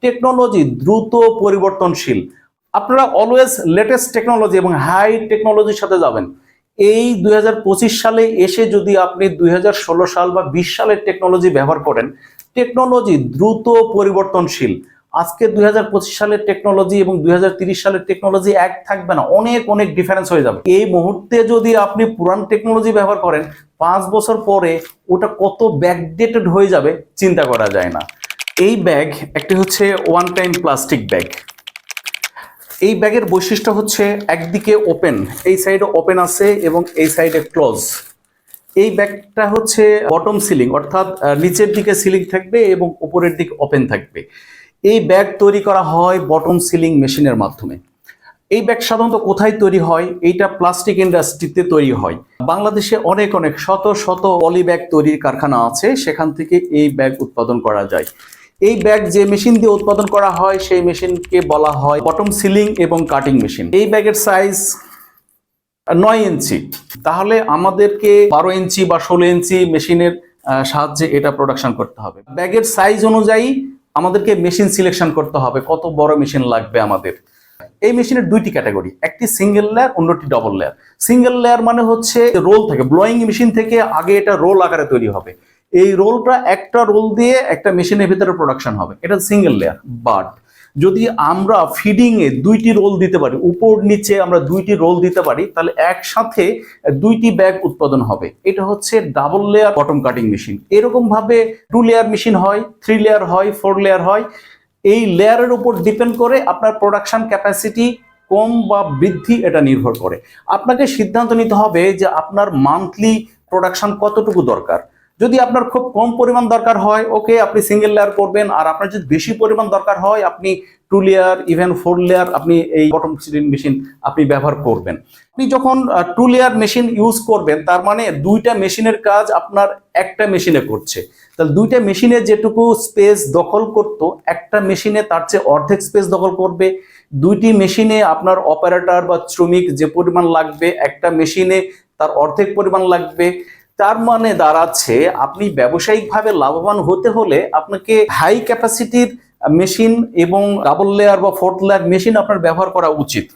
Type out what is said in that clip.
Technology দ্রুত পরিবর্তনশীল। আপনারা অলওয়েজ লেটেস্ট টেকনোলজি এবং হাই টেকনোলজির সাথে যাবেন। এই 2025 সালে এসে যদি আপনি 2016 সাল বা 20 সালের টেকনোলজি ব্যবহার করেন, টেকনোলজি দ্রুত পরিবর্তনশীল। আজকে 2025 সালের টেকনোলজি এবং 2030 সালের টেকনোলজি এক থাকবে না, অনেক অনেক ডিফারেন্স হয়ে যাবে। এই মুহূর্তে যদি আপনি পুরান টেকনোলজি ব্যবহার করেন, 5 বছর পরে ওটা কত ব্যাকডেটেড হয়ে যাবে চিন্তা করা যায় না। এই ব্যাগ একটি হচ্ছে ওয়ান টাইম প্লাস্টিক ব্যাগ। এই ব্যাগের বৈশিষ্ট্য হচ্ছে একদিকে ওপেন, এই সাইডে ওপেন আছে এবং এই সাইডে ক্লোজ। এই ব্যাগটা হচ্ছে বটম সিলিং, অর্থাৎ নিচের দিকে সিলিং থাকবে এবং উপরের দিকে ওপেন থাকবে। এই ব্যাগ তৈরি করা হয় বটম সিলিং মেশিনের মাধ্যমে। এই ব্যাগ সাধারণত কোথায় তৈরি হয়? এইটা প্লাস্টিক ইন্ডাস্ট্রিতে তৈরি হয়। বাংলাদেশে অনেক অনেক শত শত পলি ব্যাগ তৈরির কারখানা আছে, সেখান থেকে এই ব্যাগ উৎপাদন করা যায়। এই ব্যাগ যে মেশিন দিয়ে উৎপাদন করা হয় সেই মেশিনকে বলা হয় বটম সিলিং এবং কাটিং মেশিন। এই ব্যাগের সাইজ 9 ইঞ্চি। তাহলে আমাদেরকে 12 ইঞ্চি বা 16 ইঞ্চি মেশিনের সাহায্যে এটা প্রোডাকশন করতে হবে। ব্যাগের সাইজ অনুযায়ী আমাদেরকে মেশিন সিলেকশন করতে হবে, কত বড় মেশিন লাগবে আমাদের। এই মেশিনের দুইটি ক্যাটাগরি, একটি সিঙ্গেল লেয়ার, অন্যটি ডবল লেয়ার। সিঙ্গেল লেয়ার মানে হচ্ছে রোল থাকে, ব্লোয়িং মেশিন থেকে আগে এটা রোল আকারে তৈরি হবে। এই রোলটা একটা রোল দিয়ে একটা মেশিনের ভিতরে প্রোডাকশন হবে, এটা সিঙ্গেল লেয়ার। বাট যদি আমরা ফিডিং এ দুইটি রোল দিতে পারি, উপর নিচে আমরা দুইটি রোল দিতে পারি, তাহলে একসাথে দুইটি ব্যাগ উৎপাদন হবে। এটা হচ্ছে double layer bottom cutting machine. এরকম ভাবে 2 লেয়ার মেশিন হয়, 3 লেয়ার হয়, 4 লেয়ার হয়। এই লেয়ারের উপর ডিপেন্ড করে আপনার প্রোডাকশন ক্যাপাসিটি কম বা বৃদ্ধি এটা নির্ভর করে। আপনাকে সিদ্ধান্ত নিতে হবে যে আপনার মান্থলি প্রোডাকশন কতটুকু দরকার। যদি আপনার খুব কম পরিমাণ দরকার হয়, ওকে, আপনি সিঙ্গেল লেয়ার করবেন। আর আপনার যদি বেশি পরিমাণ দরকার হয়, আপনি 2 লেয়ার, ইভেন 4 লেয়ার আপনি এই বটম সিলিং মেশিন আপনি ব্যবহার করবেন। আপনি যখন 2 লেয়ার মেশিন ইউজ করবেন, তার মানে দুইটা মেশিনের কাজ আপনার একটা মেশিনে করছে। তাহলে দুইটা মেশিনে যেটুকু স্পেস দখল করত, একটা মেশিনে তার চেয়ে অর্ধেক স্পেস দখল করবে। দুইটি মেশিনে আপনার অপারেটর বা শ্রমিক যে পরিমাণ লাগবে, একটা মেশিনে তার অর্ধেক পরিমাণ লাগবে। তার মানে দাঁড়াচ্ছে আপনি ব্যবসায়িকভাবে লাভবান হতে হলে আপনাকে হাই ক্যাপাসিটির মেশিন এবং ডাবল লেয়ার বা 4th লেয়ার মেশিন আপনার ব্যবহার করা উচিত।